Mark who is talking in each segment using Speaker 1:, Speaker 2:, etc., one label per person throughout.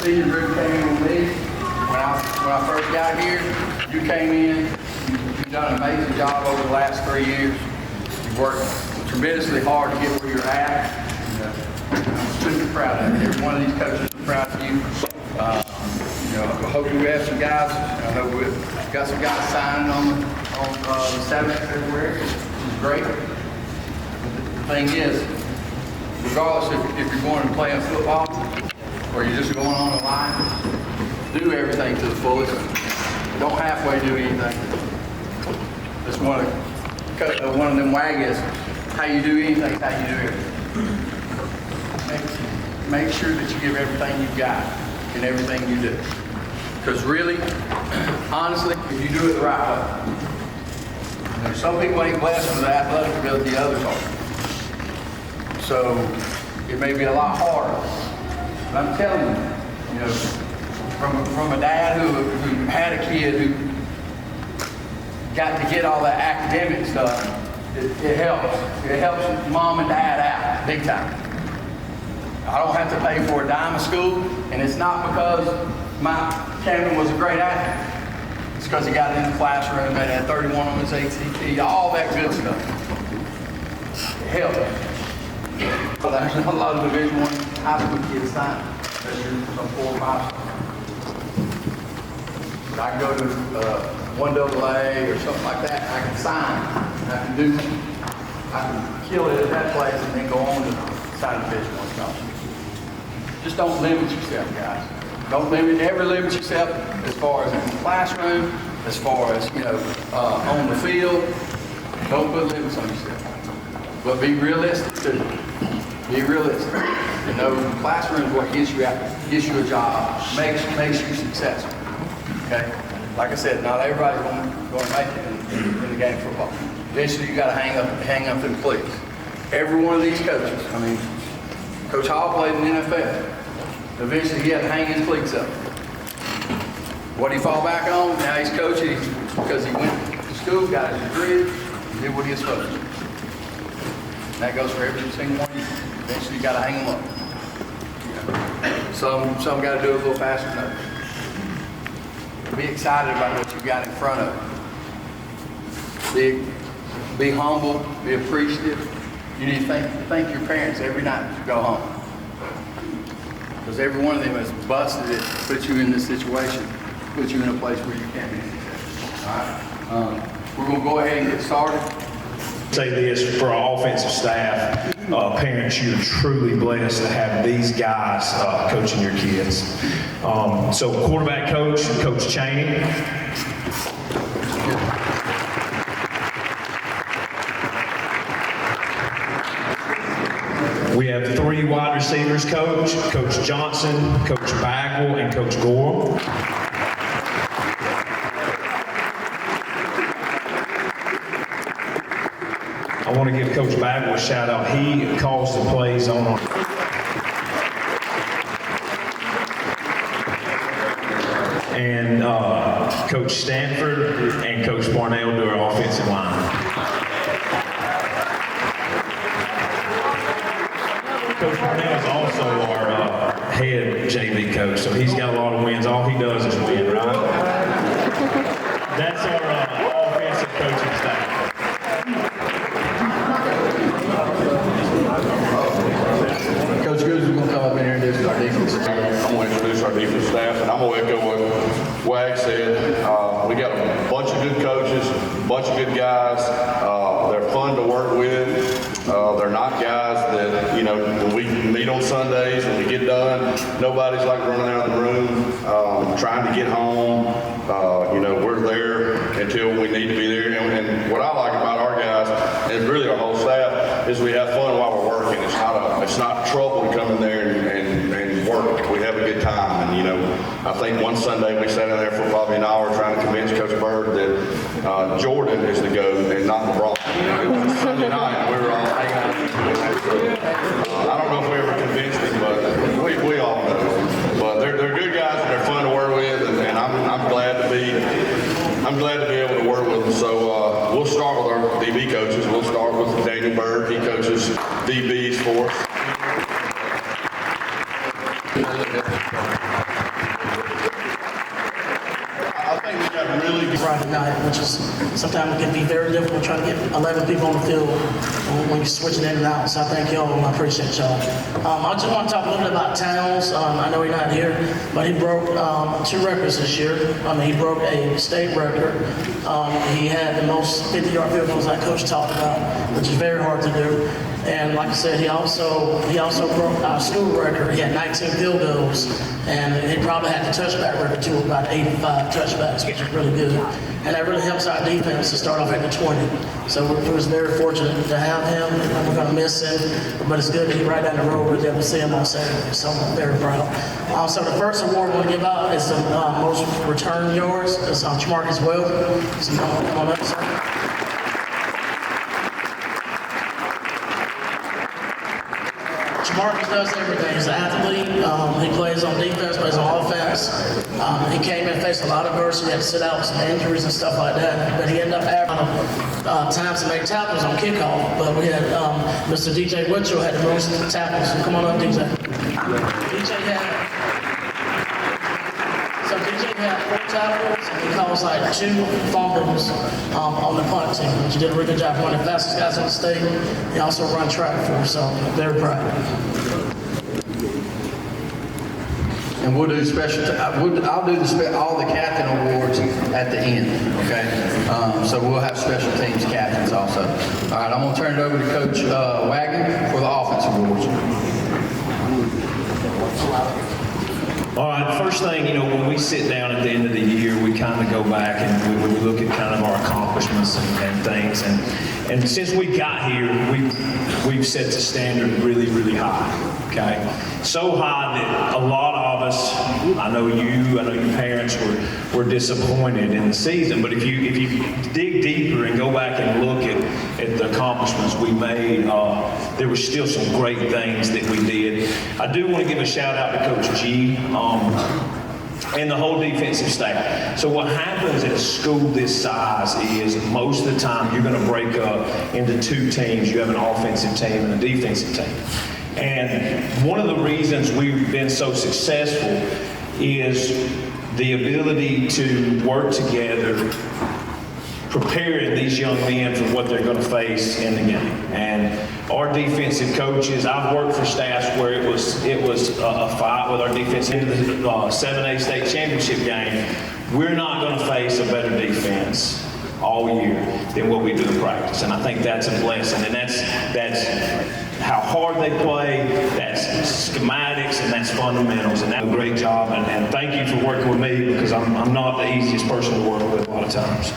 Speaker 1: senior group came in with me when I first got here. You came in. You've done an amazing job over the last 3 years. You've worked tremendously hard to get where you're at. And, I'm super proud of you. Every one of these coaches is proud of you. I hope we have some guys. I know we've got some guys signing on the 7th of February, which is great. The thing is, regardless if you're going and playing football or you're just going on the line, do everything to the fullest. Don't halfway do anything. That's one of them wagons. How you do anything is how you do everything. Make sure that you give everything you've got in everything you do. Because really, honestly, if you do it the right way, some people ain't blessed with the athletic ability, others are. So it may be a lot harder. But I'm telling you, from a dad who had a kid who got to get all that academic stuff, it helps. It helps mom and dad out big time. I don't have to pay for a dime of school, and it's not because my Camden was a great athlete. It's because he got in the classroom and had 31 on his ACT, all that good stuff. It helps. There's not a lot of Division I high school kids sign, especially some 4 or 5 stars. I can go to 1AA or something like that. I can sign. I can kill it at that place and then go on to sign a Division I scholarship. Just don't limit yourself, guys. Never limit yourself as far as in the classroom, as far as on the field. Don't put limits on yourself. But be realistic too. Be realistic. Classroom is what gets you a job, makes you successful. Okay? Like I said, not everybody's going to make it in the game of football. Eventually, you got to hang up them cleats. Every one of these coaches. I mean, Coach Hall played in the NFL. Eventually, he had to hang his cleats up. What did he fall back on? Now he's coaching because he went to school, got his degree, and did what he was supposed to. And that goes for every single one of you. Eventually, you got to hang them up. Some got to do it a little faster than others. Be excited about what you got in front of you. Be humble. Be appreciative. You need to thank your parents every night that you go home. Because every one of them has busted it, put you in this situation, put you in a place where you can be successful. All right? We're going to go ahead and get started.
Speaker 2: Say this for our offensive staff, parents, you're truly blessed to have these guys coaching your kids. So quarterback coach, Coach Cheney. We have 3 wide receivers coach, Coach Johnson, Coach Bagwell, and Coach Gore. I want to give Coach Bagwell a shout out. He calls the plays on our and Coach Stanford and Coach Barnell do our offensive line. Coach Barnell is also our head JV coach, so he's got a lot of wins. All he does is win, right? That's our offensive coaching staff.
Speaker 1: Coach Goose is going to come up in here and introduce our defense.
Speaker 3: I'm going to introduce our defense staff, and I'm going to echo what Wag said. We got a bunch of good coaches, a bunch of good guys. They're fun to work with. They're not guys that, when we meet on Sundays and we get done, nobody's like running out of the room, trying to get home. We're there until we need to be there. And what I like about our guys, and really our whole staff, is we have fun while we're working. It's not trouble to come in there and work. We have a good time. And, I think one Sunday we sat in there for probably an hour trying to convince Coach Bird that Jordan is the GOAT and not LeBron. It was a Sunday night and we were all hanging out. I don't know if we ever convinced him, but we all know. But they're good guys and they're fun to work with, and I'm glad to be able to work with them. So we'll start with our DB coaches. We'll start with Daniel Bird. He coaches DBs for us. really good.
Speaker 4: Friday night, which is sometimes it can be very difficult trying to get 11 people on the field when you're switching in and out. So I thank y'all and I appreciate y'all. I just want to talk a little bit about Towns. I know he's not here, but he broke 2 records this year. He broke a state record. He had the most 50-yard field goals that Coach talked about, which is very hard to do. And like I said, he also broke our school record. He had 19 field goals, and he probably had the touchback record too, about 85 touchbacks, which is really good. And that really helps our defense to start off at the 20. So we was very fortunate to have him, and we're going to miss him, but it's good to be right down the road with him to see him on Saturday. So I'm very proud. So the first award we're going to give out is the most return yards. It's Jamarcus Well. So come on up, sir. Jamarcus does everything. He's an athlete. He plays on defense, plays on offense. He came in and faced a lot of adversity. He had to sit out with some injuries and stuff like that. But he ended up having times to make tackles on kickoff. But we had Mr. DJ Witchell had the most tackles. So come on up, DJ. DJ had 4 tackles, and he caused like 2 fumbles on the punt team, which he did a really good job. One of the fastest guys in the state. He also run track for us, so very proud.
Speaker 1: And we'll do I'll do all the captain awards at the end, okay? So we'll have special teams captains also. All right, I'm going to turn it over to Coach Wagner for the offense awards.
Speaker 2: All right, first thing, when we sit down at the end of the year, we kind of go back and we look at kind of our accomplishments and things. And since we got here, we've set the standard really, really high, okay? So high that a lot of us, I know your parents were disappointed in the season, but if you dig deeper and go back and look at the accomplishments we made, there were still some great things that we did. I do want to give a shout out to Coach G and the whole defensive staff. So what happens at a school this size is most of the time you're going to break up into 2 teams. You have an offensive team and a defensive team. And one of the reasons we've been so successful is the ability to work together, preparing these young men for what they're going to face in the game. And our defensive coaches, I've worked for staffs where it was a fight with our defense into the 7A state championship game. We're not going to face a better defense all year than what we do in practice. And I think that's a blessing. And that's how hard they play, that's schematics, and that's fundamentals. And that's a great job. And thank you for working with me, because I'm not the easiest person to work with a lot of times.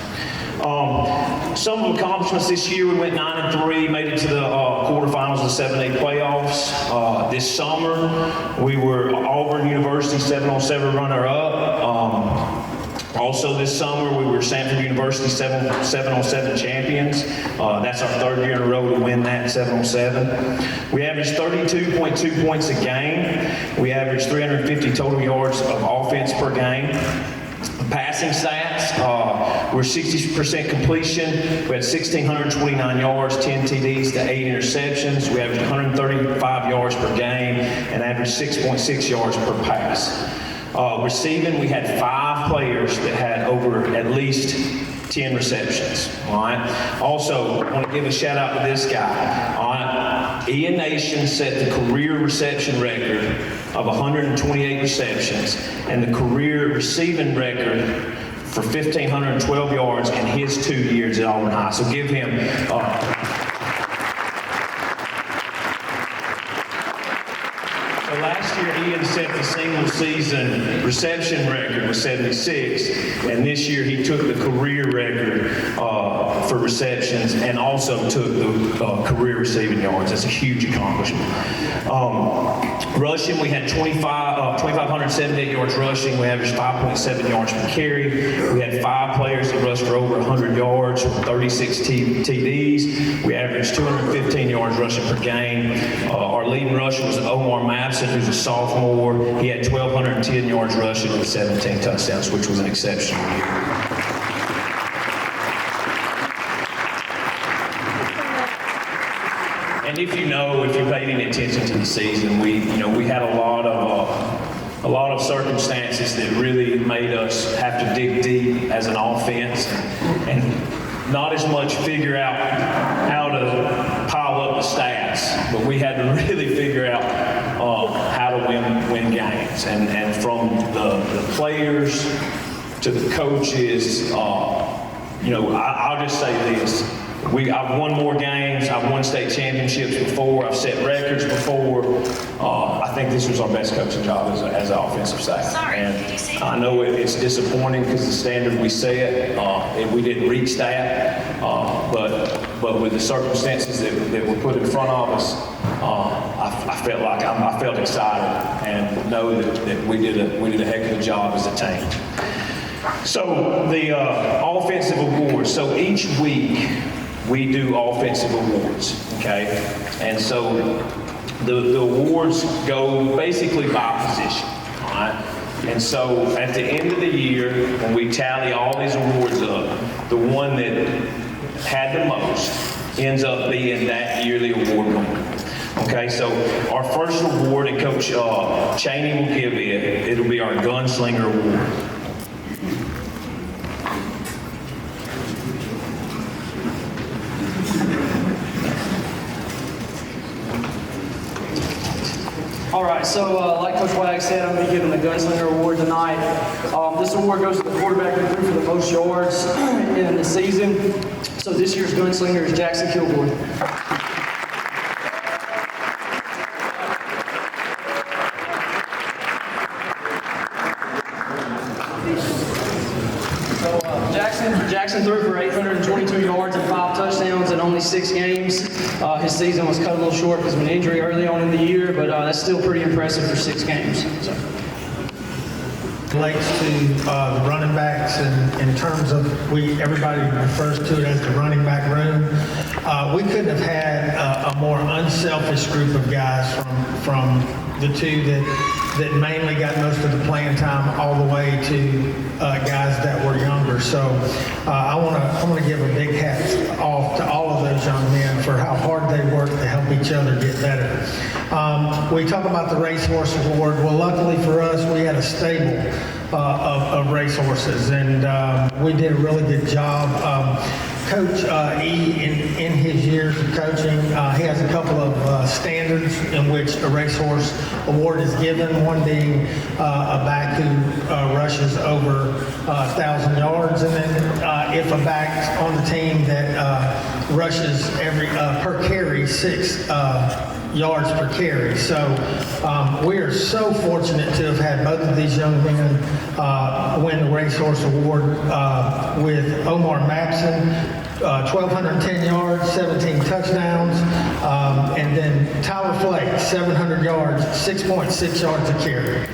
Speaker 2: Some of the accomplishments this year, we went 9-3, made it to the quarterfinals of the 7A playoffs. This summer, we were Auburn University 7-on-7 runner-up. Also this summer, we were Sanford University 7-on-7 champions. That's our 3rd year in a row to win that 7-on-7. We averaged 32.2 points a game. We averaged 350 total yards of offense per game. Passing stats, we're 60% completion. We had 1,629 yards, 10 TDs to 8 interceptions. We averaged 135 yards per game and averaged 6.6 yards per pass. Receiving, we had 5 players that had over at least 10 receptions. All right. Also, I want to give a shout out to this guy. All right. Ian Nation set the career reception record of 128 receptions and the career receiving record for 1,512 yards in his 2 years at Auburn High. So give him. So last year, Ian set the single season reception record with 76, and this year he took the career record for receptions and also took the career receiving yards. That's a huge accomplishment. Rushing, we had 2,578 yards rushing. We averaged 5.7 yards per carry. We had 5 players that rushed for over 100 yards, 36 TDs. We averaged 215 yards rushing per game. Our leading rusher was Omar Mapson, who's a sophomore. He had 1,210 yards rushing with 17 touchdowns, which was an exceptional year. And if you paid any attention to the season, we had a lot of a lot of circumstances that really made us have to dig deep as an offense and not as much figure out how to pile up the stats, but we had to really figure out how to win games. And from the players to the coaches, I'll just say this. I've won more games. I've won state championships before. I've set records before. I think this was our best coaching job as an offensive staff. And I know it's disappointing because the standard we set, we didn't reach that. But with the circumstances that were put in front of us, I felt excited and know that we did a heck of a job as a team. So the offensive awards. So each week we do offensive awards, okay? And so the awards go basically by position, all right? And so at the end of the year, when we tally all these awards up, the one that had the most ends up being that yearly award winner. Okay, so our first award, and Coach Cheney will give it, it'll be our Gunslinger Award.
Speaker 5: All right, so like Coach Wag said, I'm going to be giving the Gunslinger Award tonight. This award goes to the quarterback who threw for the most yards in the season. So this year's Gunslinger is Jackson Kilgore. Jackson threw for 822 yards and 5 touchdowns in only 6 games. His season was cut a little short because of an injury early on in the year, but that's still pretty impressive for 6 games. So.
Speaker 6: Relates to the running backs in terms of everybody refers to it as the running back room. We couldn't have had a more unselfish group of guys from the two that mainly got most of the playing time all the way to guys that were younger. So I want to give a big hat off to all of those young men for how hard they work to help each other get better. We talk about the Racehorse Award. Well, luckily for us, we had a stable of racehorses, and we did a really good job. Coach E, in his years of coaching, he has a couple of standards in which a racehorse award is given, one being a back who rushes over 1,000 yards, and then if a back's on the team that rushes per carry 6 yards per carry. So we are so fortunate to have had both of these young men win the Racehorse Award with Omar Mapson, 1,210 yards, 17 touchdowns, and then Tyler Flake, 700 yards, 6.6 yards a carry.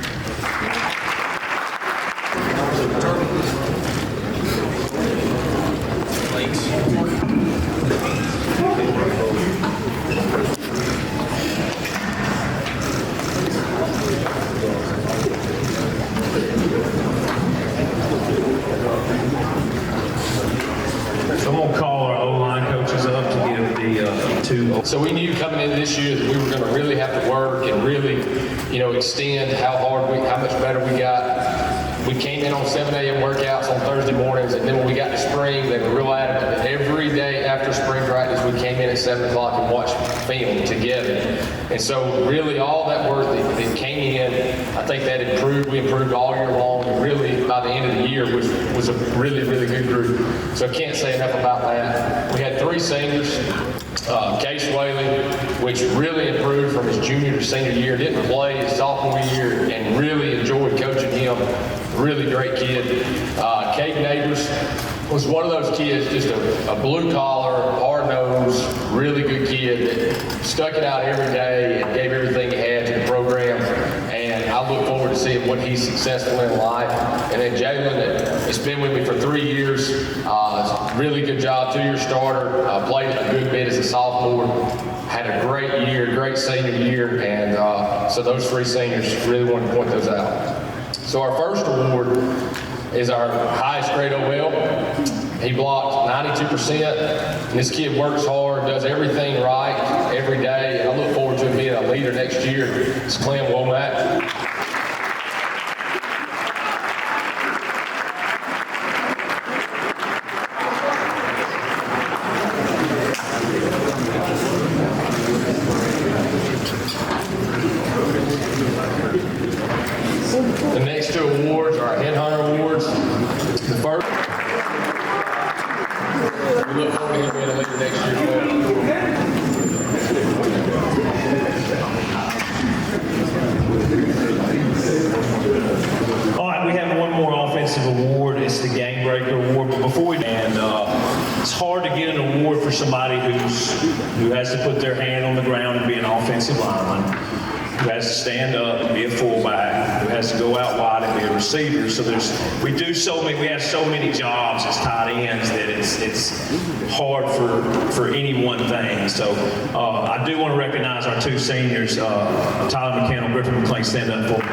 Speaker 2: So I'm gonna call our O-line coaches up to give the two.
Speaker 7: So we knew coming into this year that we were going to really have to work and really, extend how much better we got. We came in on 7 a.m. workouts on Thursday mornings, and then when we got to spring, they were real adamant that every day after spring practice, we came in at 7 o'clock and watched film together. And so really all that work that came in, I think that improved. We improved all year long, and really by the end of the year was a really, really good group. So I can't say enough about that. We had 3 seniors. Case Whaley, which really improved from his junior to senior year, didn't play his sophomore year, and really enjoyed coaching him. Really great kid. Cade Neighbors was one of those kids, just a blue collar, hard nosed, really good kid that stuck it out every day and gave everything he had to the program. And I look forward to seeing what he's successful in life. And then Jalen, that's been with me for 3 years, really good job, 2-year starter, played a good bit as a sophomore, had a great year, great senior year, and so those 3 seniors, really wanted to point those out. So our first award is our highest grade OL. He blocked 92%, and this kid works hard, does everything right every day, and I look forward to him being a leader next year. It's Clem Womack. we look forward to him being a leader next year as well.
Speaker 2: All right, we have one more offensive award. It's the Game Breaker Award. But before we it's hard to get an award for somebody who has to put their hand on the ground and be an offensive lineman, who has to stand up and be a fullback, who has to go out wide and be a receiver. So we have so many jobs as tight ends that it's hard for any one thing. So I do want to recognize our two seniors, Tyler McCannell, Griffin McClain. Stand up for me.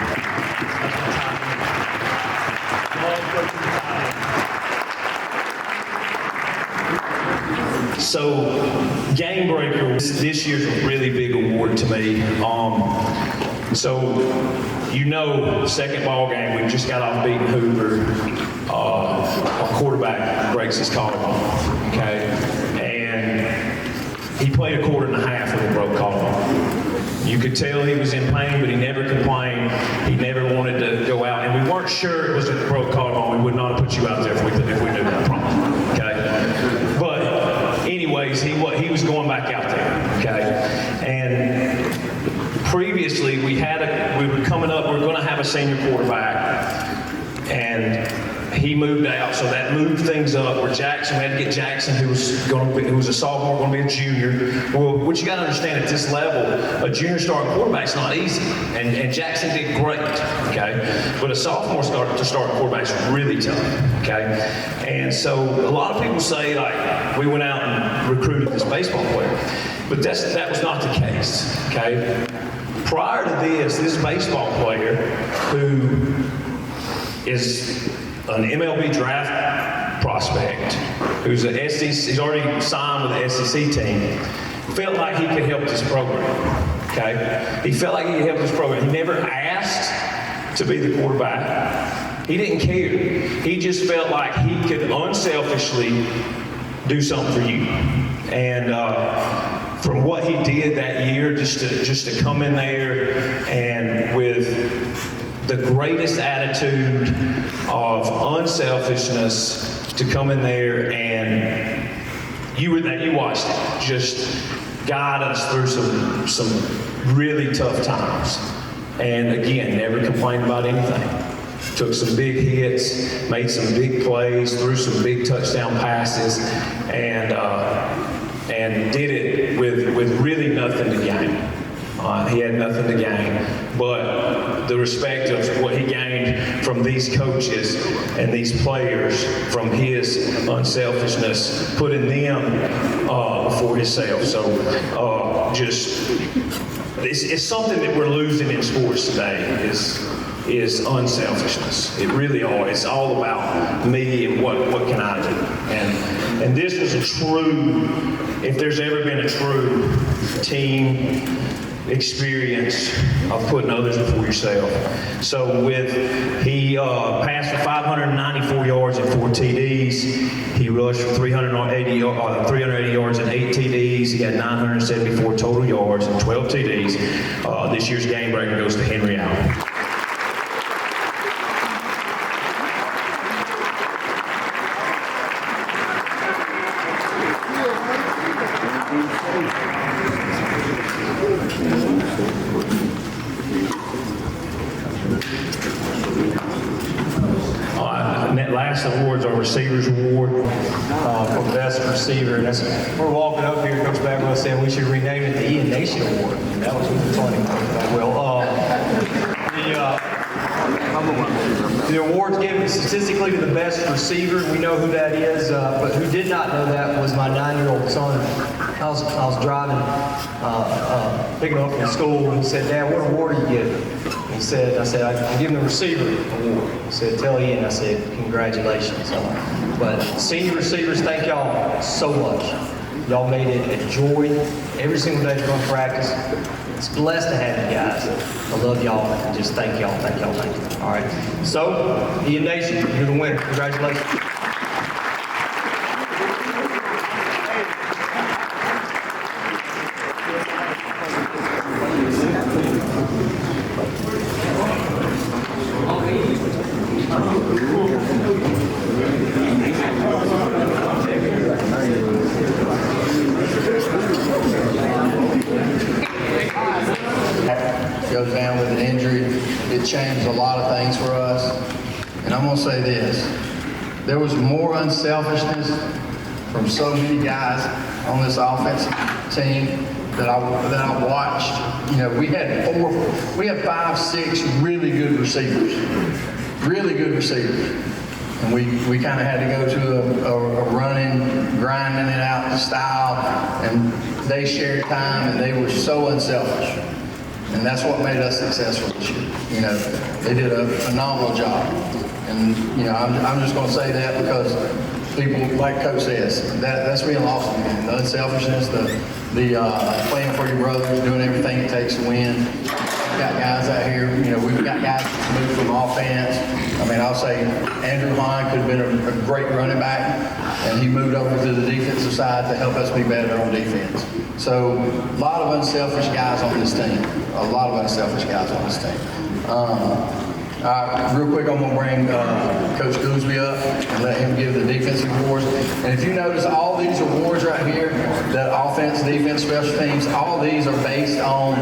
Speaker 2: So, Game Breaker, this year's a really big award to me. Second ball game, we just got off beating Hoover. Our quarterback breaks his collarbone, okay? And he played a quarter and a half with a broke collarbone. You could tell he was in pain, but he never complained. He never wanted to go out, and we weren't sure it was a broke collarbone. We would not have put you out there if we knew that problem, okay? But anyways, he was going back out there, okay? And previously, we were coming up, we were going to have a senior quarterback, and he moved out, so that moved things up. Where Jackson, we had to get Jackson, who was a sophomore, going to be a junior. Well, what you got to understand at this level, a junior starting quarterback's not easy, and Jackson did great, okay? But a sophomore to start quarterback's really tough, okay? And so a lot of people say, like, we went out and recruited this baseball player, but that was not the case, okay? Prior to this baseball player who is an MLB draft prospect, who's an SEC, he's already signed with the SEC team, felt like he could help this program, okay? He felt like he could help this program. He never asked to be the quarterback. He didn't care. He just felt like he could unselfishly do something for you. And from what he did that year, just to come in there and with the greatest attitude of unselfishness to come in there, and you watched it, just guide us through some really tough times. And again, never complained about anything. Took some big hits, made some big plays, threw some big touchdown passes, and did it with really nothing to gain. He had nothing to gain, but the respect of what he gained from these coaches and these players, from his unselfishness, putting them before himself. So it's something that we're losing in sports today is unselfishness. It really are. It's all about me and what can I do. And this was a true, if there's ever been a true team experience of putting others before yourself. So he passed for 594 yards and 4 TDs. He rushed for 380 yards and 8 TDs. He had 974 total yards and 12 TDs. This year's Game Breaker goes to Henry Allen. Last awards are Receivers Award
Speaker 8: for Best Receiver. And we're walking up here, Coach Bagwell said we should rename it the Ian Nation Award. And that was really funny, the award's given statistically to the best receiver. We know who that is, but who did not know that was my 9-year-old son. I was driving, picking him up from school, and he said, "Dad, what award are you giving?" I said, I give him the receiver award. He said, "Tell Ian." I said, "Congratulations." But senior receivers, thank y'all so much. Y'all made it a joy every single day to come practice. It's blessed to have you guys. I love y'all, and just thank y'all, thank y'all, thank you. All right. So, Ian Nation, you're the winner. Congratulations.
Speaker 1: gonna say this. There was more unselfishness from so many guys on this offensive team that I watched. You know, we had 5, 6 really good receivers. Really good receivers. And we kind of had to go to a running, grinding it out style, and they shared time, and they were so unselfish. And that's what made us successful this year. You know, they did a phenomenal job. And, you know, I'm just going to say that because people, like Coach says, that's being lost again. The unselfishness, the playing for your brothers, doing everything it takes to win. We've got guys out here, you know, we've got guys that move from offense. I mean, I'll say Andrew Hahn could have been a great running back, and he moved over to the defensive side to help us be better on defense. So, a lot of unselfish guys on this team. A lot of unselfish guys on this team. Real quick, I'm going to bring Coach Goolsby up and let him give the defensive awards. And if you notice, all these awards right here, that offense, defense, special teams, all these are based on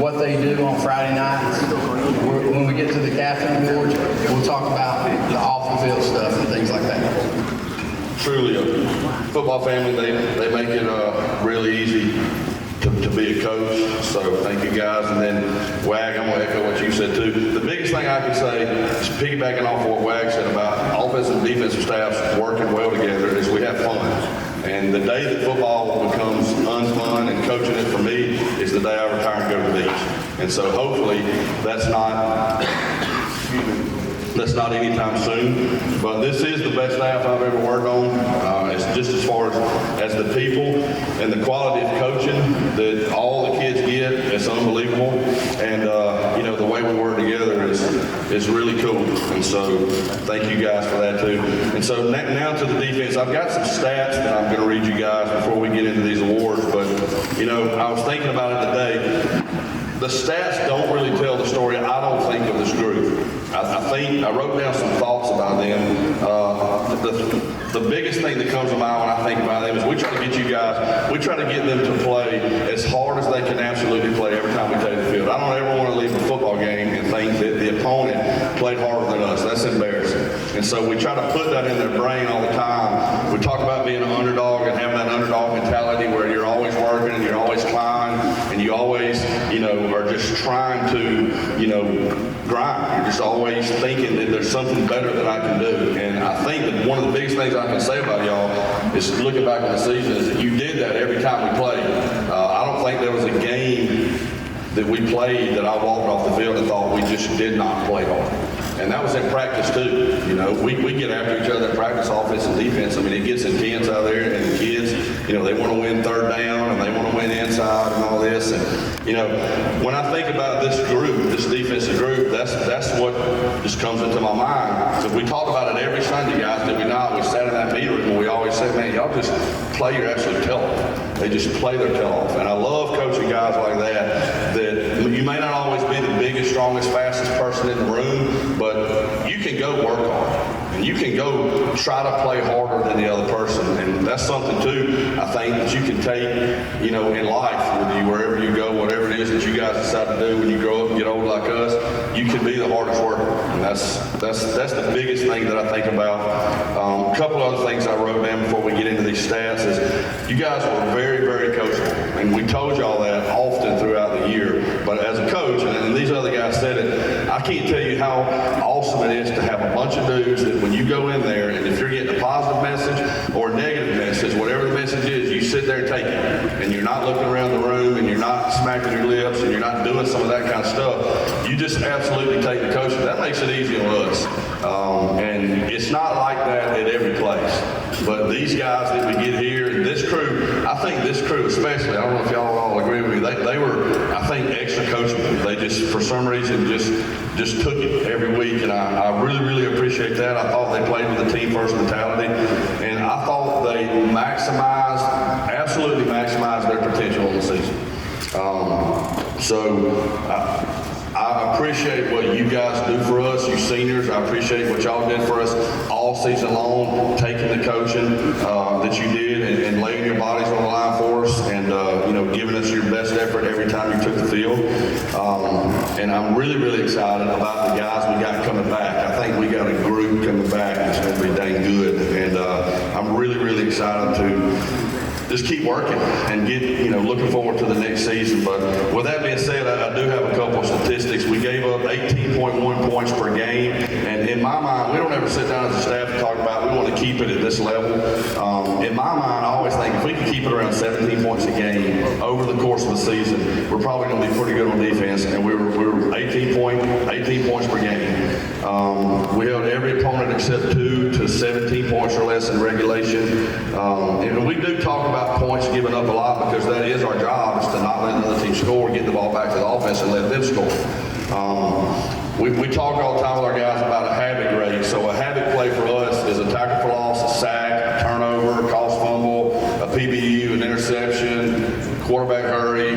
Speaker 1: what they do on Friday nights. When we get to the captain awards, we'll talk about the off-the-field stuff and things like that.
Speaker 3: Truly a football family. They make it really easy to be a coach. So thank you guys. And then Wag, I'm going to echo what you said too. The biggest thing I can say, is piggybacking off what Wag said about offensive and defensive staffs working well together, is we have fun. And the day that football becomes unfun and coaching it for me is the day I retire and go to the beach. And so hopefully that's not anytime soon, but this is the best staff I've ever worked on. It's just as far as the people and the quality of coaching that all the kids get, it's unbelievable. And you know, the way we work together is really cool. And so thank you guys for that too. And so now to the defense, I've got some stats that I'm going to read you guys before we get into these awards. But you know, I was thinking about it today. The stats don't really tell the story, I don't think, of this group. I wrote down some thoughts about them. The biggest thing that comes to mind when I think about them is we try to get you guys, we try to get them to play as hard as they can absolutely play every time we take the field. I don't ever want to leave a football game and think that the opponent played harder than us. That's embarrassing. And so we try to put that in their brain all the time. We talk about being an underdog and having that underdog mentality where you're always working and you're always climbing and you always, you know, are just trying to, you know, grind. You're just always thinking that there's something better that I can do. And I think that one of the biggest things I can say about y'all is looking back on the season is that you did that every time we played. I don't think there was a game that we played that I walked off the field and thought we just did not play hard. And that was in practice too. You know, we get after each other in practice, offense and defense. I mean, it gets intense out there, and the kids, you know, they want to win third down and they want to win inside and all this. And you know, when I think about this group, this defensive group, that's what just comes into my mind. So we talk about it every Sunday, guys, did we not? We sat in that meeting room and we always said, man, y'all just play your absolute tail off. They just play their tail off. And I love coaching guys like that you may not always be the biggest, strongest, fastest person in the room, but you can go work hard. And you can go try to play harder than the other person. And that's something, too, I think, that you can take, you know, in life with you, wherever you go, whatever it is that you guys decide to do when you grow up and get old like us, you can be the hardest worker. And that's the biggest thing that I think about. A couple other things I wrote down before we get into these stats is you guys were very, very coachable. And we told y'all that often throughout the year. But as a coach, and these other guys said it, I can't tell you how awesome it is to have a bunch of dudes that when you go in there, and if you're getting a positive message or a negative message, whatever the message is, you sit there and take it. And you're not looking around the room, and you're not smacking your lips, and you're not doing some of that kind of stuff. You just absolutely take the coaching. That makes it easy on us. And it's not like that at every place. But these guys that we get here, this crew, I think this crew especially, I don't know if y'all all agree with me, they were, I think, extra coachable. They just, for some reason, just took it every week, and I really, really appreciate that. I thought they played with a team-first mentality, and I thought they absolutely maximized their potential in the season. I appreciate what you guys do for us, you seniors. I appreciate what y'all did for us all season long, taking the coaching that you did and laying your bodies on the line for us. And, you know, giving us your best effort every time you took the field. And I'm really, really excited about the guys we got coming back. I think we got a group coming back that's going to be dang good. And I'm really, really excited to just keep working and get, looking forward to the next season. But with that being said, I do have a couple of statistics. We gave up 18.1 points per game. And in my mind, we don't ever sit down as a staff and talk about we want to keep it at this level. In my mind, I always think if we can keep it around 17 points a game over the course of the season, we're probably going to be pretty good on defense. And we were 18 points per game. We held every opponent except 2 to 17 points or less in regulation. And we do talk about points given up a lot because that is our job, is to not let another team score, get the ball back to the offense and let them score. We talk all the time with our guys about a habit grade. So a habit play for us is a tackle for loss, a sack, a turnover, a cause fumble, a PBU, an interception, quarterback hurry.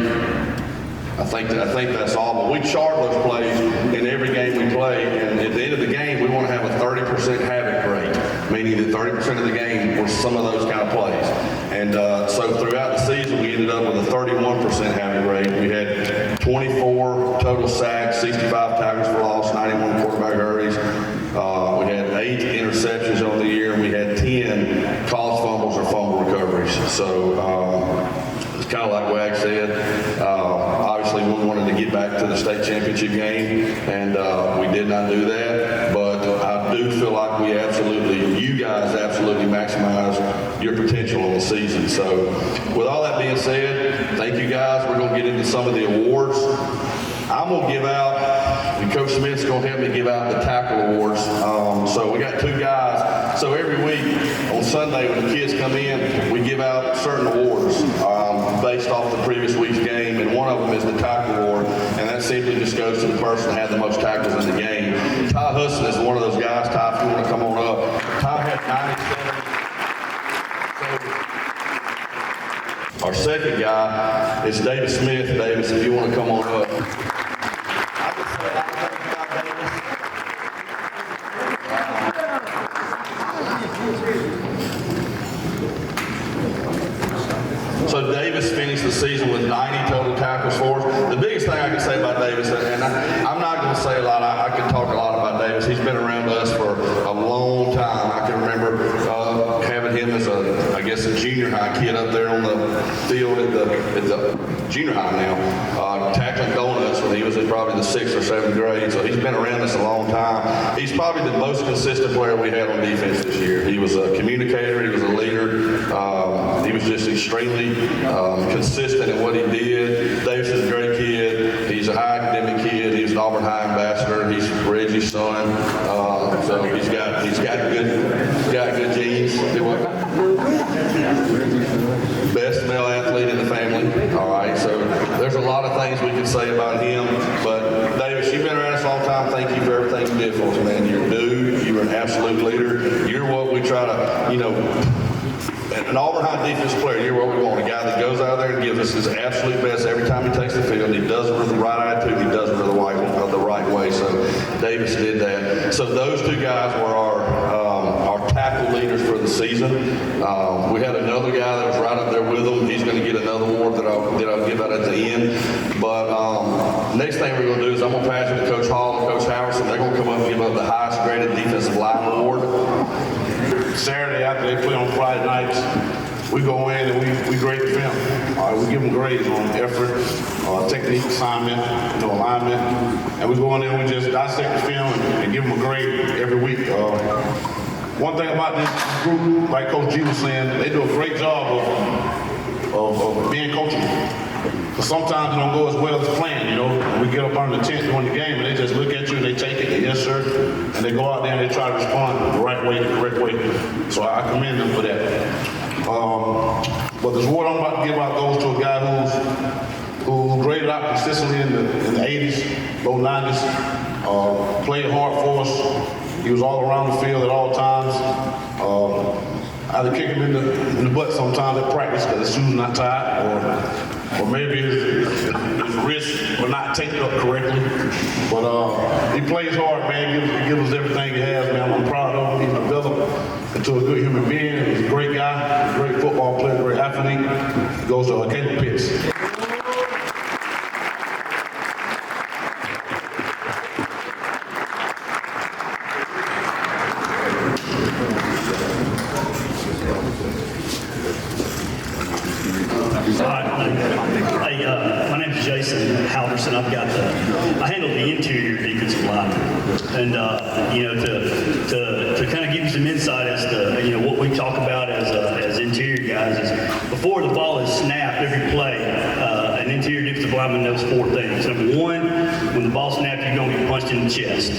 Speaker 3: I think that's all, but we chart those plays in every game we play, and at the end of the game, we want to have a 30% habit grade, meaning that 30% of the game were some of those kind of plays. And so throughout the season, we ended up with a 31% habit grade. We had 24 total sacks, 65 tackles for loss, 91 quarterback hurries. We had 8 interceptions on the year, and we had 10 caused fumbles or fumble recoveries. So it's kind of like Wag said. Obviously, we wanted to get back to the state championship game, and we did not do that. But I do feel like you guys absolutely maximize your potential on the season. So with all that being said, thank you guys. We're going to get into some of the awards. I'm going to give out, and Coach Smith's going to help me give out the tackle awards. So we got 2 guys. So every week on Sunday when the kids come in, we give out certain awards based off the previous week's game, and one of them is the tackle award, and that simply just goes to the person that had the most tackles in the game. Ty Husson is one of those guys. Ty, if you want to come on up. Ty had 97. Our second guy is Davis Smith. Davis, if you want to come on up. So Davis finished the season with 90 total tackles for us. The biggest thing I can say about Davis, and I'm not going to say a lot, I can talk a lot about Davis. He's been around us for a long time. I can remember having him as a junior high kid up there on the field at the junior high now, tackling donuts when he was in probably the 6th or 7th grade. So he's been around us a long time. He's probably the most consistent player we had on defense this year. He was a communicator, he was a leader, he was just extremely consistent in what he did. Davis is a great kid. He's a high academic kid. He's an Auburn High ambassador. He's Reggie's son. So he's got good genes. Best male athlete in the family. All right. So there's a lot of things we can say about him. But Davis, you've been around us a long time. Thank you for everything you did for us, man. You're a dude. You're an absolute leader. You're what we try to, an Auburn High defense player, you're what we want. A guy that goes out there and gives us his absolute best every time he takes the field. He does it with the right attitude. He does it with the right way. So Davis did that. So those 2 guys were our tackle leaders for the season. We had another guy that was right up there with them. He's going to get another award that I'll give out at the end. But next thing we're going to do is I'm going to pass it to Coach Hall and Coach Howerson. They're going to come up and give up the highest graded defensive line award.
Speaker 9: Saturday after they play on Friday nights, we go in and we grade the film. We give them grades on effort, technique, assignment, alignment, and we go in there and we just dissect the film and give them a grade every week. One thing about this group, like Coach G was saying, they do a great job of being coachable. But sometimes it don't go as well as planned, We get up under the tent during the game and they just look at you and they take it, and yes sir, and they go out there and they try to respond the right way, the correct way. So I commend them for that. But this award I'm about to give out goes to a guy who graded out consistently in the 80s, low 90s, played hard for us. He was all around the field at all times. I had to kick him in the butt sometimes at practice because his shoes not tied, or maybe his wrist were not taped up correctly. But he plays hard, man. He gives us everything he has, man. I'm proud of him. He's developed into a good human being. He's a great guy, great football player, great athlete goes to Caleb Pitts.
Speaker 10: My name is Jason Halverson. I handle the interior defensive line, and to kind of give you some insight as to what we talk about as interior guys is before the ball is snapped every play, an interior defensive lineman knows 4 things. Number 1, when the ball's snapped, you're going to get punched in the chest.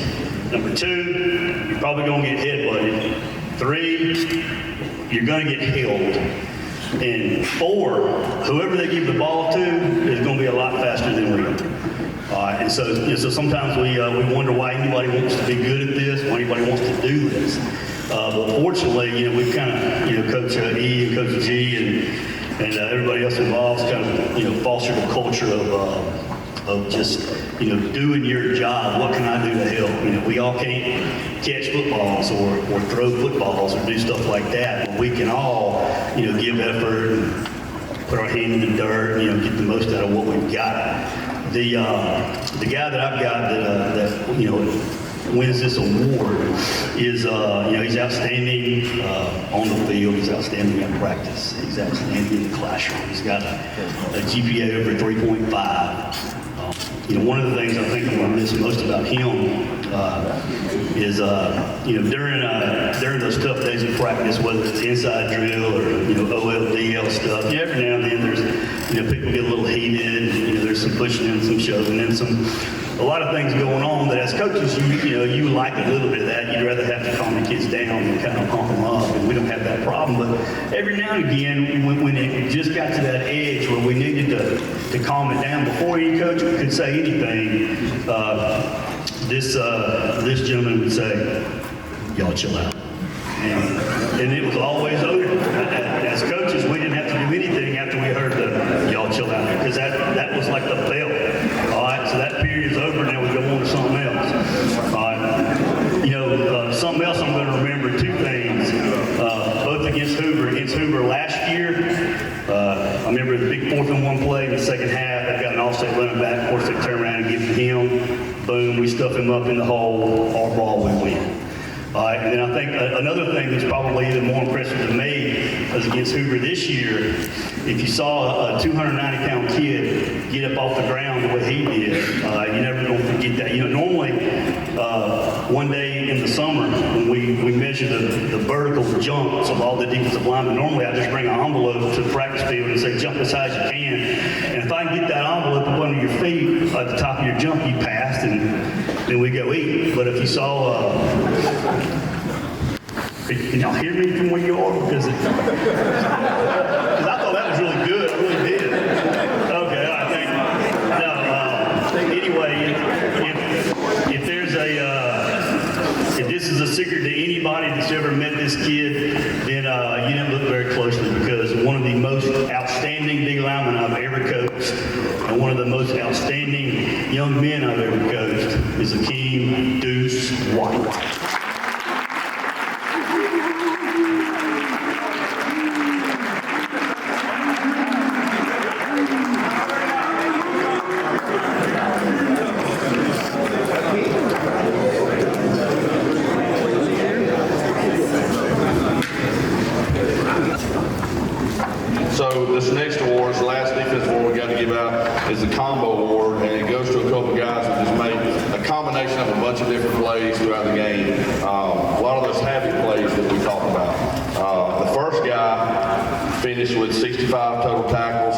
Speaker 10: Number 2, you're probably going to get headbutted. 3, you're going to get held. And 4, whoever they give the ball to is going to be a lot faster than we are. And so sometimes we wonder why anybody wants to be good at this, why anybody wants to do this. But fortunately, we've kind of, Coach E and Coach G and everybody else involved kind of, fostered a culture of just, doing your job. What can I do to help? We all can't catch footballs or throw footballs or do stuff like that, but we can all, give effort and put our hand in the dirt, get the most out of what we've got. The guy that I've got that wins this award is, he's outstanding on the field, he's outstanding at practice, he's outstanding in the classroom. He's got a GPA over 3.5. One of the things I think I'm going to miss most about him is, during those tough days of practice, whether it's inside drill or, OLDL stuff, every now and then there's, people get a little heated, and, there's some pushing and some shoving and a lot of things going on that as coaches, you like a little bit of that. You'd rather have to calm the kids down and kind of pump them up, and we don't have that problem. But every now and again, when it just got to that edge where we needed to calm it down before any coach could say anything, this gentleman would say, "Y'all chill out." And it was always over. As coaches, we didn't have to do anything after we heard the "y'all chill out," because that was like the bell. All right, so that period is over. Now we go on to something else. All right, something else I'm going to remember 2 things. Both against Hoover. Against Hoover last year, I remember the big 4th and 1 play in the second half. They got an offset running back. Of course, they turn around and give it to him. Boom, we stuff him up in the hole. Our ball, we win. All right, and then I think another thing that's probably even more impressive to me was against Hoover this year. If you saw a 290-pound kid get up off the ground the way he did, you're never going to forget that. Normally, one day in the summer when we measure the vertical jumps of all the defensive linemen, normally I just bring an envelope to the practice field and say, jump as high as you can. And if I can get that envelope up under your feet at the top of your jump, you passed, and then we go eat. But if you saw... can y'all hear me from where you are? Because I thought that was really good. I really did. Okay, I think. No. Anyway, if there's if this is a secret to anybody that's ever met this kid, then you didn't look very closely, because one of the most outstanding big linemen I've ever coached, and one of the most outstanding young men I've ever coached, is Akeem Deuce White.
Speaker 3: So this next award, the last defense award we got to give out, is the Combo Award, and it goes to a couple guys who just made a combination of a bunch of different plays throughout the game. A lot of those happy plays that we talked about. The first guy finished with 65 total tackles,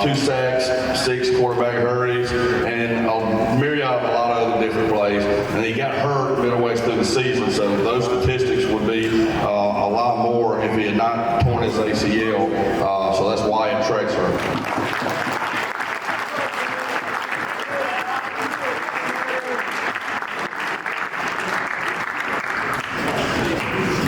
Speaker 3: 2 sacks, 6 quarterback hurries, and a myriad of a lot of other different plays. And he got hurt middle ways through the season, so those statistics would be a lot more if he had not torn his ACL. So that's Wyatt Trexler.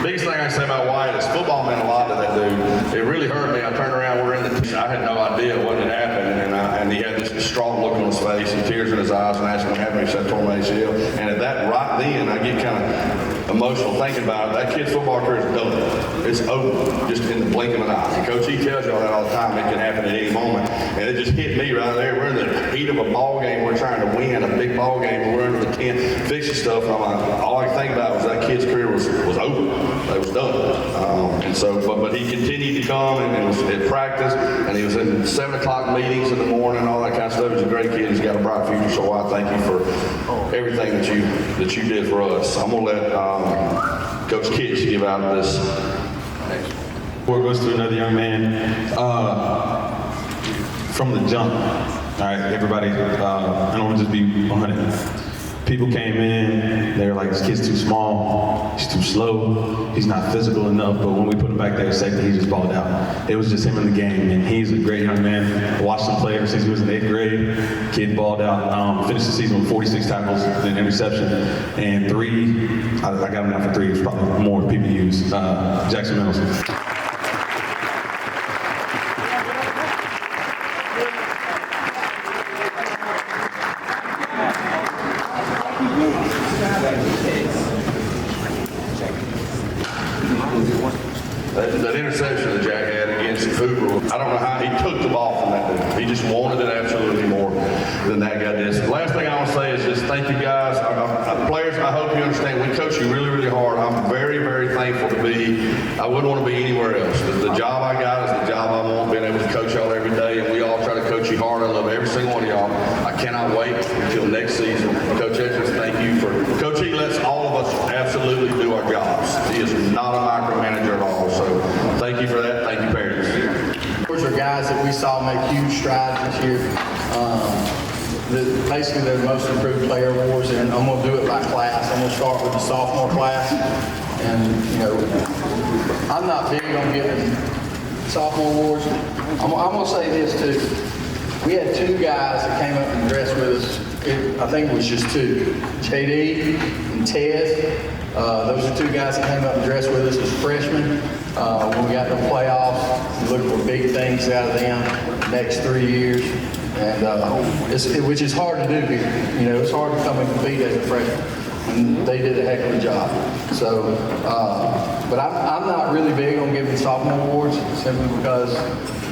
Speaker 3: Biggest thing I can say about Wyatt is football meant a lot to that dude. It really hurt me. I turned around, we're in the I had no idea what had happened, and he had this distraught look on his face and tears in his eyes, and I asked him what happened. He said, I tore my ACL. And at that right then, I get kind of emotional thinking about it. That kid's football career is done. It's over, just in the blink of an eye. And Coach, he tells y'all that all the time. It can happen at any moment. And it just hit me right there. We're in the heat of a ball game. We're trying to win a big ball game. And we're under the tent fixing stuff. And I'm like, all I could think about was that kid's career was over. It was done. And so, but he continued to come and was at practice. And he was in 7 o'clock meetings in the morning and all that kind of stuff. He's a great kid. He's got a bright future. So I thank you for everything that you did for us. I'm going to let Coach Kitch give out this.
Speaker 11: Before it goes to another young man, from the jump, all right, everybody, I don't want to just be 100. People came in, they were like, this kid's too small, he's too slow, he's not physical enough, but when we put him back there at safety, he just balled out. It was just him in the game, and he's a great young man. I watched him play ever since he was in 8th grade. Kid balled out, finished the season with 46 tackles and interception, and 3, I got him down for 3, it was probably more people use, Jackson Middleton.
Speaker 3: That interception that Jack had against Hoover, I don't know how he took the ball from that dude. He just wanted it absolutely more than that guy did. The last thing I want to say is just thank you guys. Players, I hope you understand, we coach you really, really hard. I'm very, very thankful to be, I wouldn't want to be anywhere else. The job I got is the job I want, being able to coach y'all every day, and we all try to coach you hard. I love every single one of y'all. I cannot wait until next season. Coach Edwards, thank you for, Coach, he lets all of us absolutely do our jobs. He is not a micromanager at all. So thank you for that. Thank you, parents.
Speaker 1: Those are guys that we saw make huge strides this year. Basically, they're the most improved player awards, and I'm going to do it by class. I'm going to start with the sophomore class. And, you know, I'm not big on giving sophomore awards. I'm going to say this, too. We had 2 guys that came up and dressed with us. I think it was just 2. JD and Ted. Those are 2 guys that came up and dressed with us as freshmen. When we got to the playoffs, we looked for big things out of them the next 3 years, and which is hard to do here. You know, it's hard to come and compete as a freshman, and they did a heck of a job. So, but I'm not really big on giving sophomore awards simply because,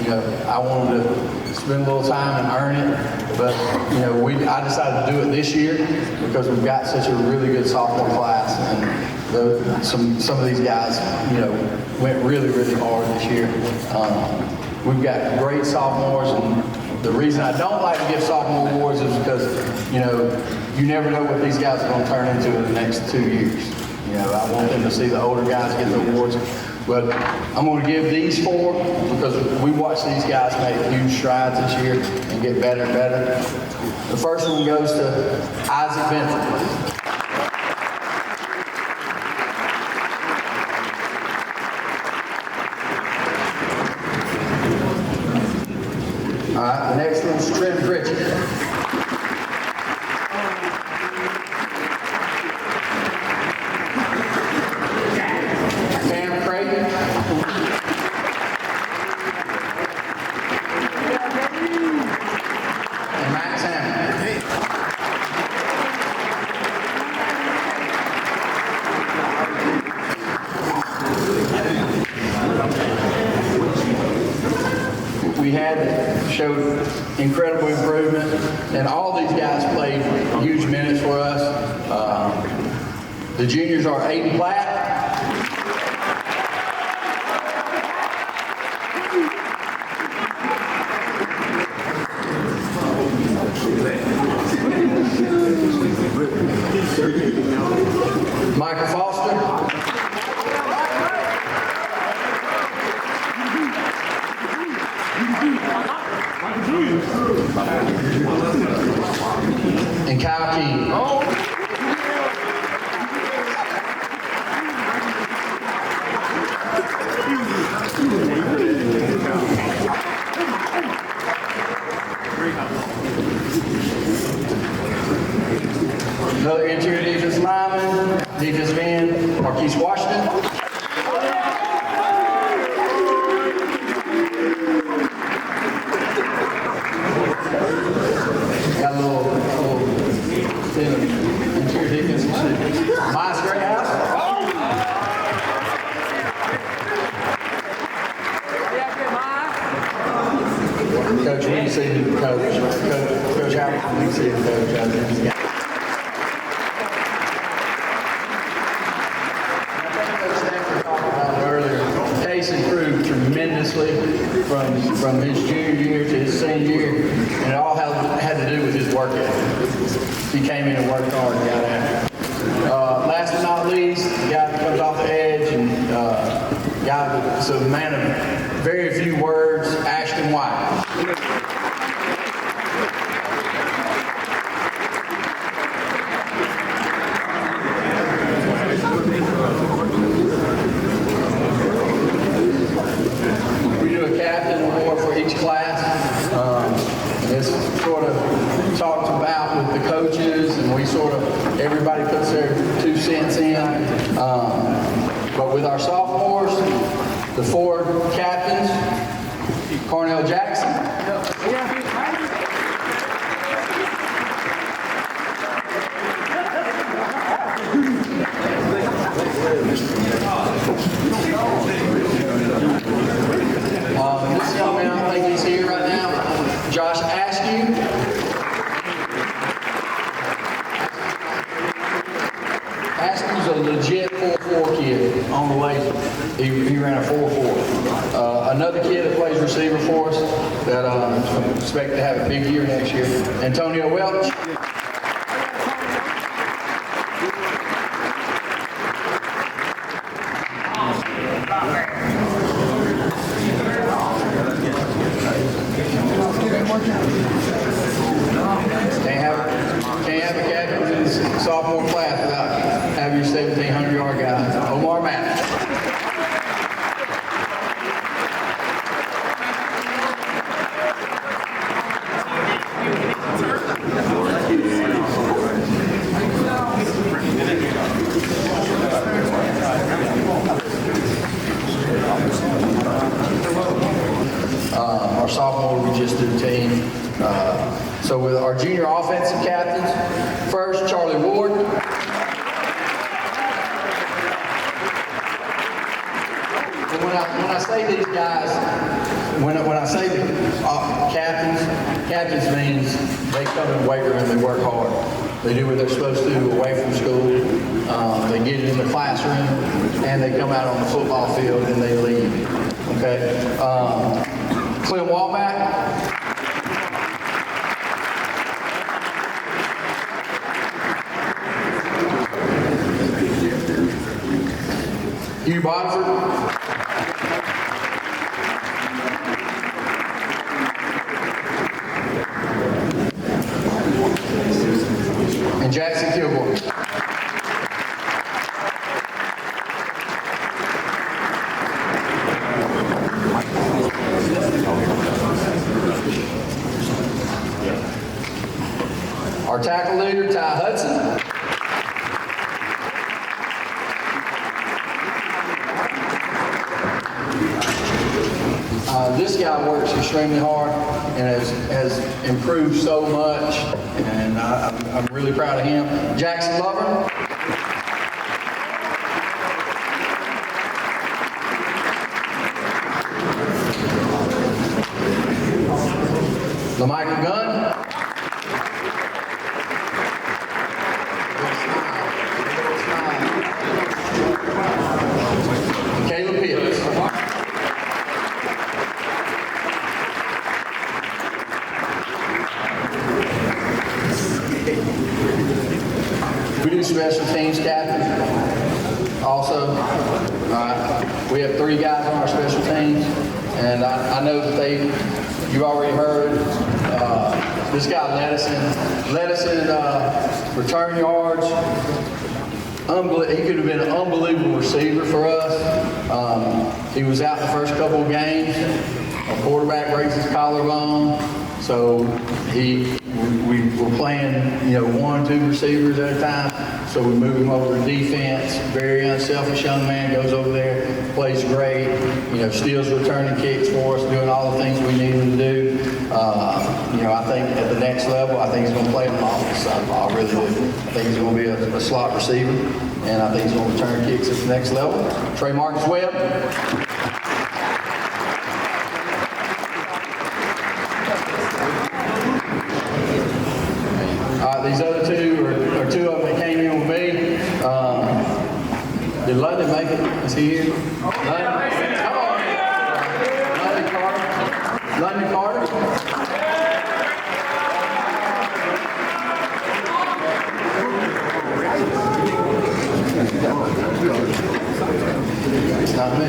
Speaker 1: you know, I wanted to spend a little time and earn it. But, you know, I decided to do it this year because we've got such a really good sophomore class, and some of these guys, you know, went really, really hard this year. We've got great sophomores, and the reason I don't like to give sophomore awards is because, you know, you never know what these guys are going to turn into in the next 2 years. You know, I want them to see the older guys get the awards. But I'm going to give these 4 because we watched these guys make huge strides this year and get better and better. The first one goes to Isaac Benford. All right, the next one's Trent Pritchett. Showed incredible improvement, and all these guys played huge minutes for us. The juniors are Aiden Platt, Michael Foster, and Kyle King. Another interior defense lineman, defensive end, Marquise Washington. Got a little interior defense. Miles Greathouse. me see who the coach, Coach Howard, let me see who the coach is. Case improved tremendously from his junior year to his senior year, and it all had to do with his work ethic. He came in and worked hard and got after it. Last but not least, the guy that comes off the edge and guy that's a man of very few words, Ashton White. We do a captain award for each class. It's sort of talked about with the coaches, and we sort of, everybody puts their 2 cents in. But with our sophomores, the 4 captains, Cornell Jackson. This young man, I think he's here right now, Josh Askew. Askew's a legit 4-4 kid on the laser. He ran a 4-4. Another kid that plays receiver for us that I expect to have a big year next year, Antonio Welch. Can't have a captain in the sophomore class without having your 1,700-yard guy, Omar Matt. Our sophomore, we just did a team. So with our junior offensive captains, first, Charlie Ward. When I say these guys, when I say the captains means they come in the weight room, they work hard. They do what they're supposed to do away from school. They get it in the classroom, and they come out on the football field and they leave. Okay. Clint Walback. Hugh Bodford. And Jackson Kilgore. Our tackle leader, Ty Hudson. This guy works extremely hard and has improved so much, and I'm really proud of him. Jackson Lover. LaMichael Gunn. Caleb Pitts. We do special teams captain also. We have 3 guys on our special teams, and I know that you've already heard, this guy led us in return yards. He could have been an unbelievable receiver for us. He was out the first couple of games. Our quarterback breaks his collarbone, so we were playing, 1 or 2 receivers at a time. So we move him over to defense. Very unselfish young man, goes over there, plays great. Steals returning kicks for us, doing all the things we need him to do. I think at the next level, I think he's going to play on the offensive side of the ball. I really do. I think he's going to be a slot receiver, and I think he's going to return kicks at the next level. Trey Marcus Webb. right, these other two are two of them that came in with me. Did London make it? Is he here? London? Come on. London Carter. London Carter. It's not me.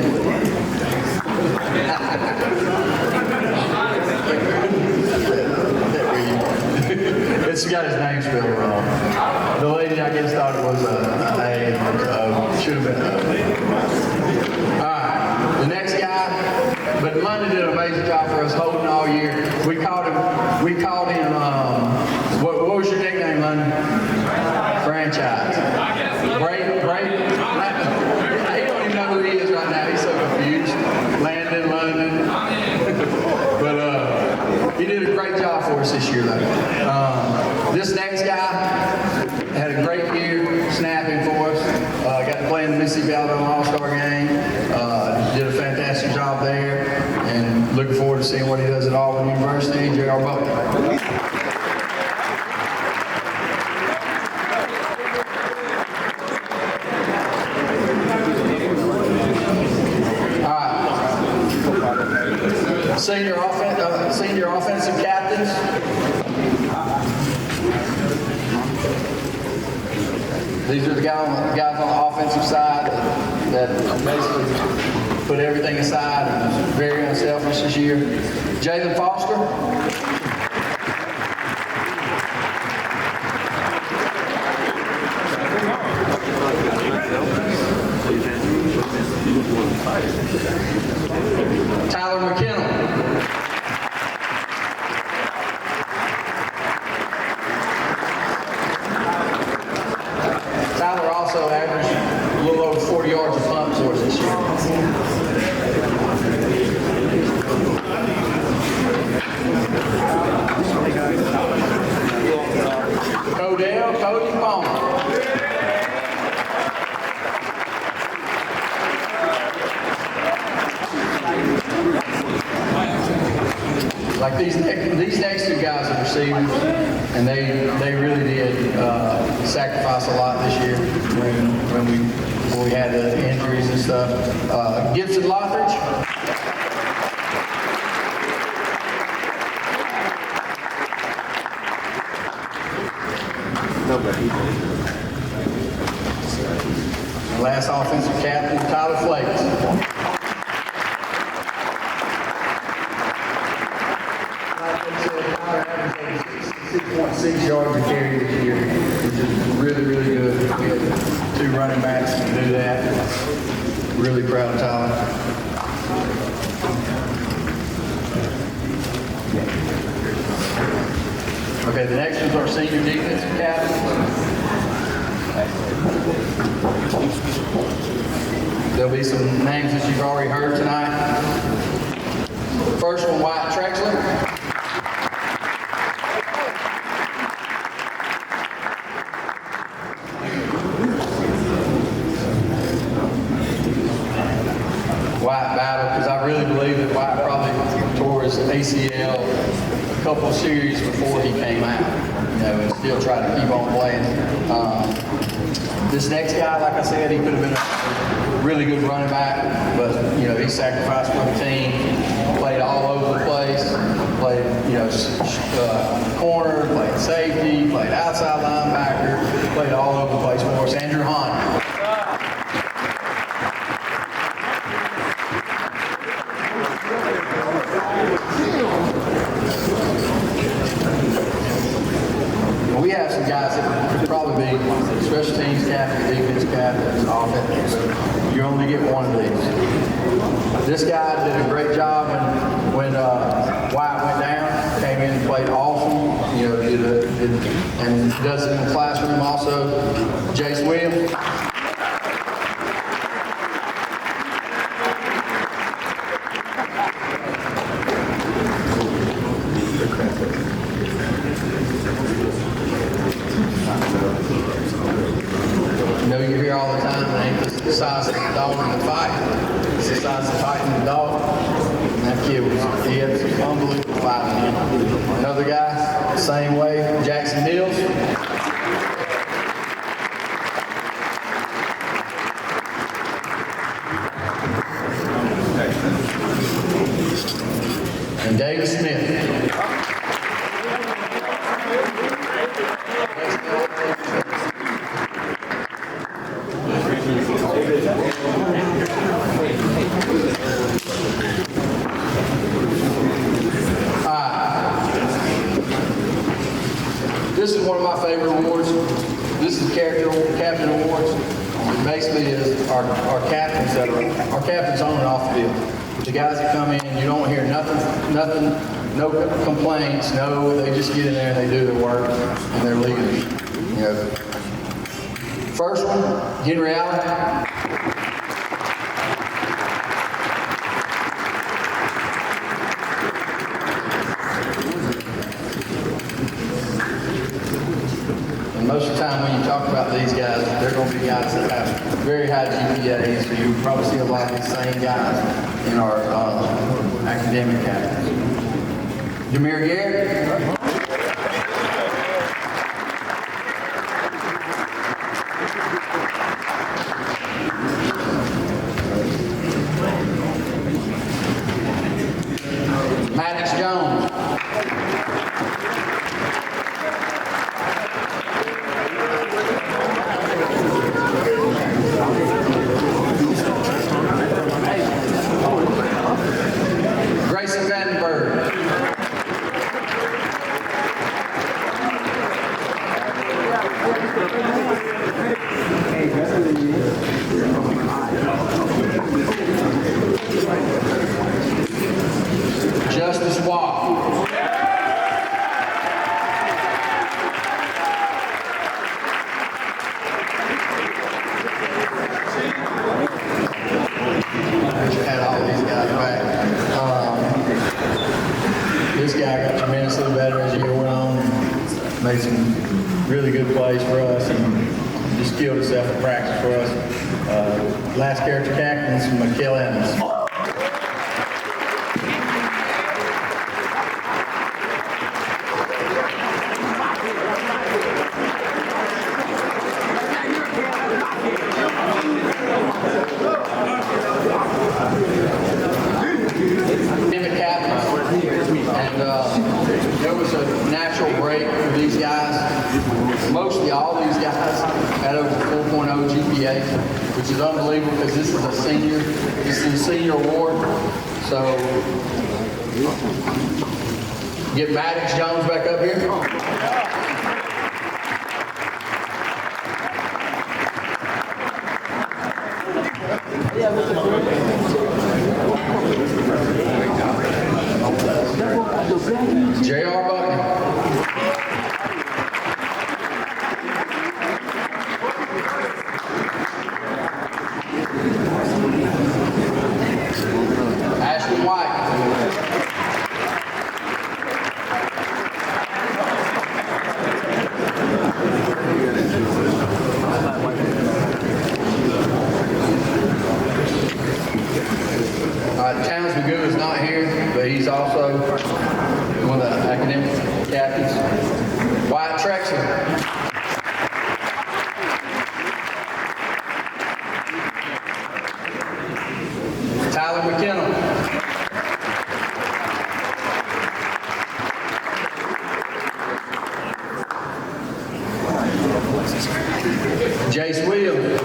Speaker 1: It's got his name spelled wrong. The lady, I guess, thought it was should have been a. All right, the next guy, but London did an amazing job for us holding all year. We called him, what was your nickname, London? Franchise. Brave. He don't even know who he is right now. He's so confused. Landon, London. But he did a great job for us this year, though. This next guy had a great year snapping for us. Got to play in the Mississippi Alabama All-Star game. Did a fantastic job there. And looking forward to seeing what he does at Auburn University. J.R. Bucket. Senior offensive captains. These are the guys on the offensive side that basically put everything aside and was very unselfish this year. Jalen Foster. Tyler McKenna. Tyler also averaged a little over 40 yards a punt for us this year. Cody Palmer. Like these next two guys are receivers, and they really did sacrifice a lot this year when we had the injuries and stuff. Gibson Lothridge. Last offensive captain, Tyler Flakes. 6.6 yards a carry this year, which is really, really good. We had two running backs to do that. Really proud of Tyler. Okay, the next one's our senior defensive captain. There'll be some names that you've already heard tonight. First one, Wyatt Trexler. Wyatt battled, because I really believe that Wyatt probably tore his ACL a couple of series before he came out, and still tried to keep on playing. This next guy, like I said, he could have been a really good running back, but he sacrificed for the team, played all over the place, played corner, played safety, played outside linebacker, played all over the place for us. Andrew Hunt. We have some guys that could probably be special teams captain, defense captain, offense. You only get one of these. This guy did a great job when Wyatt went down. Came in and played awesome. And does it in the classroom also. Jace Williams. You hear all the time, it ain't the size of the dog in the fight. It's the size of fighting the dog. And that kid he had some unbelievable fighting in him. Another guy, same way, Jackson Mills. and David Smith. This is one of my favorite awards. This is Captain Awards. It basically is our captains our captains on and off the field. The guys that come in, you don't hear nothing, no complaints, they just get in there and they do their work and they're leaders. You know. First one, Henry Allen. Most of the time when you talk about these guys, they're going to be guys that have very high GPAs, so you probably see a lot of these same guys in our academic captains. Jameer Garrett. Maddox Jones. Grayson Vandenberg. Justice Watt. Had all these guys back. This guy got tremendously better as the year went on. Made some really good plays for us and just killed himself in practice for us. Last character captain is McKell Evans. There was a natural break for these guys. Mostly all these guys had over 4.0 GPA, which is unbelievable because this is a senior award. So get Maddox Jones back up here. J.R. Buckner. Ashton White. Towns Magoo is not here, but he's also one of the academic captains. Wyatt Trexler. Tyler McKenna. Jace Williams.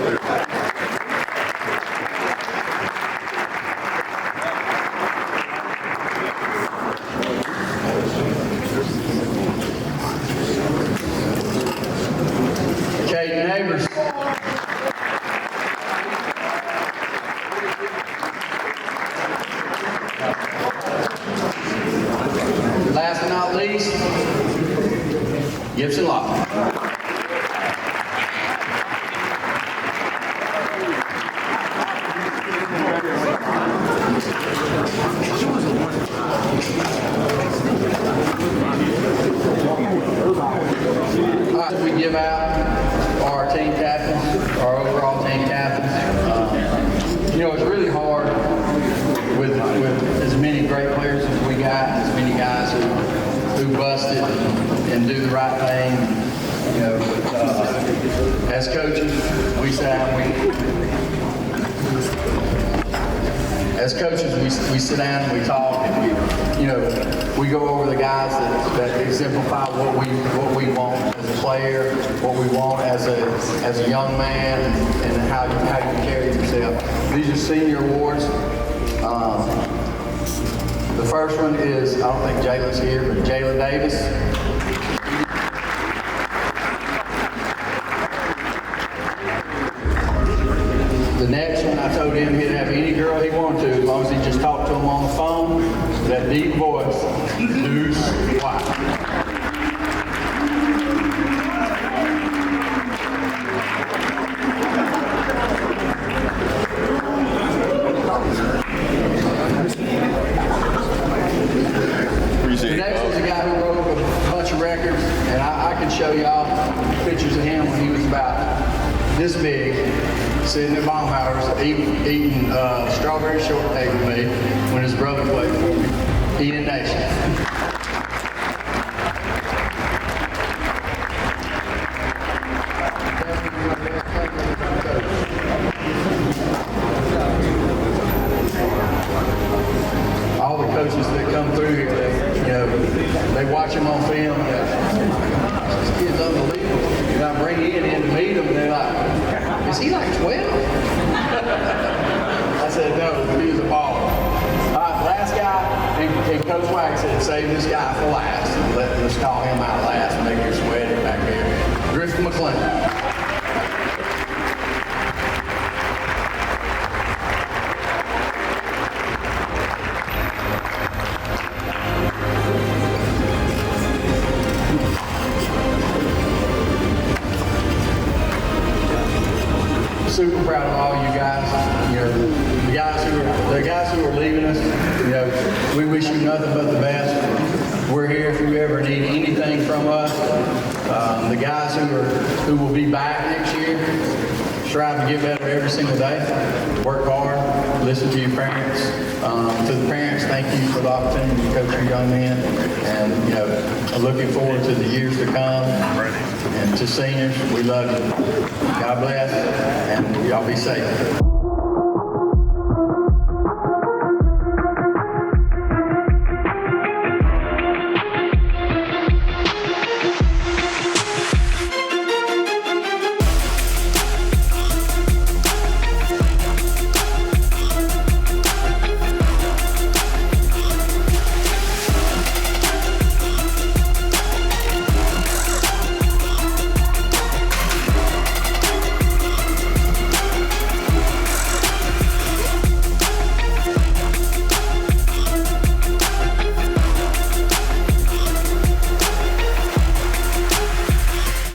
Speaker 1: Neighbors. Last but not least, Gibson Locke. We give out our team captains, our overall team captains. You know, it's really hard with as many great players as we got, as many guys who busted and do the right thing. You know, but, as coaches, we say as coaches, we sit down and we talk, and we go over the guys that exemplify what we want as a player, what we want as a young man, and how you carry yourself. These are senior awards. The first one is, I don't think Jalen's here, but Jalen Davis. The next one, I told him he'd have any girl he wanted to, as long as he just talked to them on the phone. That deep voice, Deuce White. The next one's a guy who wrote a bunch of records, and I can show y'all pictures of him when he was about this big, sitting at Baumhauer's eating strawberry shortcake with me when his brother played for me. Eating Nation. All the coaches that come through here, they watch him on film. This kid's unbelievable. And I bring Ian in to meet him, and they're like, "Is he like 12?" I said, "No, he was a baller." All right, last guy, and Coach Wag said, "Save this guy for last. Let's call him out last and make your sweaty back there." Griffin McClain. Super proud of all you guys. The guys who are leaving us. We wish you nothing but the best. We're here if you ever need anything from us. The guys who will be back next year, strive to get better every single day. Work hard. Listen to your parents. To the parents, thank you for the opportunity to coach your young men. And I'm looking forward to the years to come. And to seniors, we love you. God bless, and y'all be safe.